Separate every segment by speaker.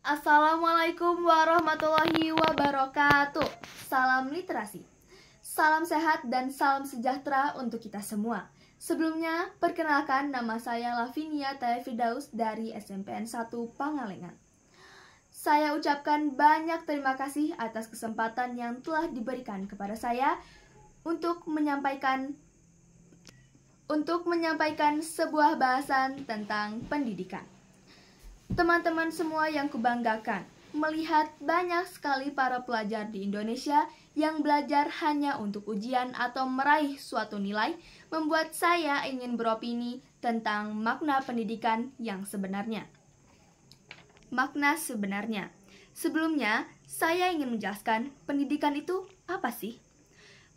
Speaker 1: Assalamualaikum warahmatullahi wabarakatuh. Salam literasi, salam sehat dan salam sejahtera untuk kita semua. Sebelumnya, perkenalkan nama saya Lavinia Taya Firdaus dari SMPN 1 Pangalengan. Saya ucapkan banyak terima kasih atas kesempatan yang telah diberikan kepada saya untuk menyampaikan sebuah bahasan tentang pendidikan. Teman-teman semua yang kubanggakan, melihat banyak sekali para pelajar di Indonesia yang belajar hanya untuk ujian atau meraih suatu nilai, membuat saya ingin beropini tentang makna pendidikan yang sebenarnya. Makna sebenarnya. Sebelumnya, saya ingin menjelaskan pendidikan itu apa sih?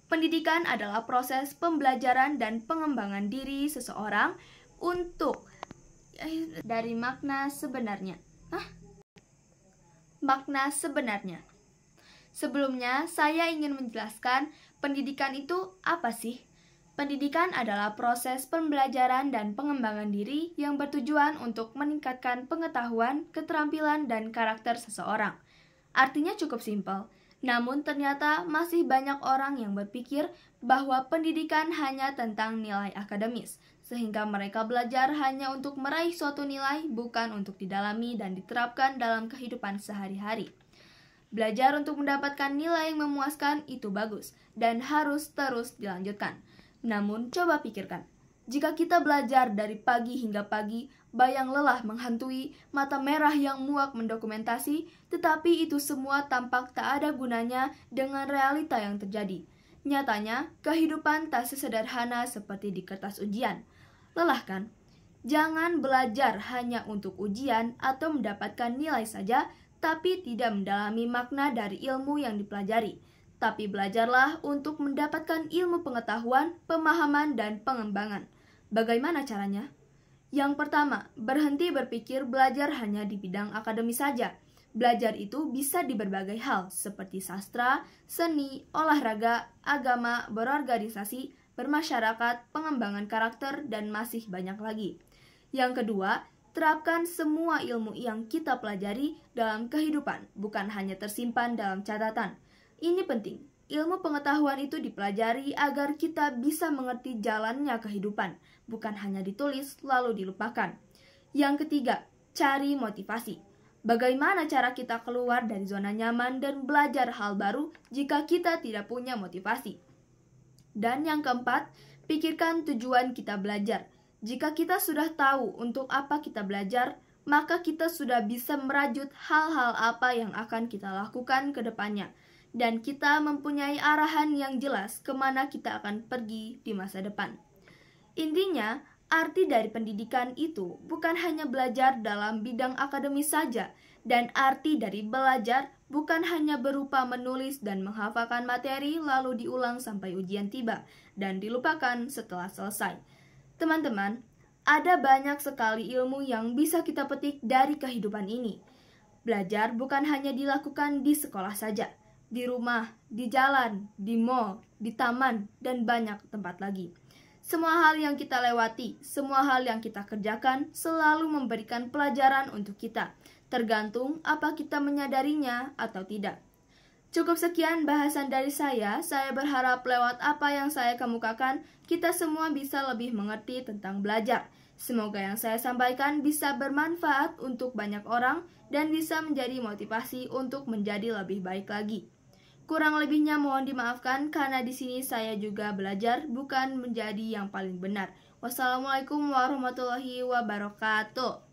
Speaker 1: Pendidikan adalah proses pembelajaran dan pengembangan diri seseorang untuk dari makna sebenarnya. Makna sebenarnya. Sebelumnya, saya ingin menjelaskan pendidikan itu apa sih? Pendidikan adalah proses pembelajaran dan pengembangan diri yang bertujuan untuk meningkatkan pengetahuan, keterampilan, dan karakter seseorang. Artinya cukup simpel, namun ternyata masih banyak orang yang berpikir bahwa pendidikan hanya tentang nilai akademis, sehingga mereka belajar hanya untuk meraih suatu nilai, bukan untuk didalami dan diterapkan dalam kehidupan sehari-hari. Belajar untuk mendapatkan nilai yang memuaskan itu bagus dan harus terus dilanjutkan. Namun coba pikirkan, jika kita belajar dari pagi hingga pagi, bayang lelah menghantui, mata merah yang muak mendokumentasi, tetapi itu semua tampak tak ada gunanya dengan realita yang terjadi. Nyatanya, kehidupan tak sesederhana seperti di kertas ujian. Lelah kan? Jangan belajar hanya untuk ujian atau mendapatkan nilai saja, tapi tidak mendalami makna dari ilmu yang dipelajari. Tapi belajarlah untuk mendapatkan ilmu pengetahuan, pemahaman, dan pengembangan. Bagaimana caranya? Yang pertama, berhenti berpikir belajar hanya di bidang akademis saja. Belajar itu bisa di berbagai hal, seperti sastra, seni, olahraga, agama, berorganisasi, bermasyarakat, pengembangan karakter, dan masih banyak lagi. Yang kedua, terapkan semua ilmu yang kita pelajari dalam kehidupan, bukan hanya tersimpan dalam catatan. Ini penting, ilmu pengetahuan itu dipelajari agar kita bisa mengerti jalannya kehidupan, bukan hanya ditulis lalu dilupakan. Yang ketiga, cari motivasi. Bagaimana cara kita keluar dari zona nyaman dan belajar hal baru jika kita tidak punya motivasi? Dan yang keempat, pikirkan tujuan kita belajar. Jika kita sudah tahu untuk apa kita belajar, maka kita sudah bisa merajut hal-hal apa yang akan kita lakukan ke depannya. Dan kita mempunyai arahan yang jelas kemana kita akan pergi di masa depan. Intinya, arti dari pendidikan itu bukan hanya belajar dalam bidang akademis saja, dan arti dari belajar bukan hanya berupa menulis dan menghafalkan materi lalu diulang sampai ujian tiba dan dilupakan setelah selesai. Teman-teman, ada banyak sekali ilmu yang bisa kita petik dari kehidupan ini. Belajar bukan hanya dilakukan di sekolah saja, di rumah, di jalan, di mall, di taman, dan banyak tempat lagi. Semua hal yang kita lewati, semua hal yang kita kerjakan selalu memberikan pelajaran untuk kita, tergantung apa kita menyadarinya atau tidak. Cukup sekian bahasan dari saya berharap lewat apa yang saya kemukakan, kita semua bisa lebih mengerti tentang belajar. Semoga yang saya sampaikan bisa bermanfaat untuk banyak orang dan bisa menjadi motivasi untuk menjadi lebih baik lagi. Kurang lebihnya mohon dimaafkan karena di sini saya juga belajar bukan menjadi yang paling benar. Wassalamualaikum warahmatullahi wabarakatuh.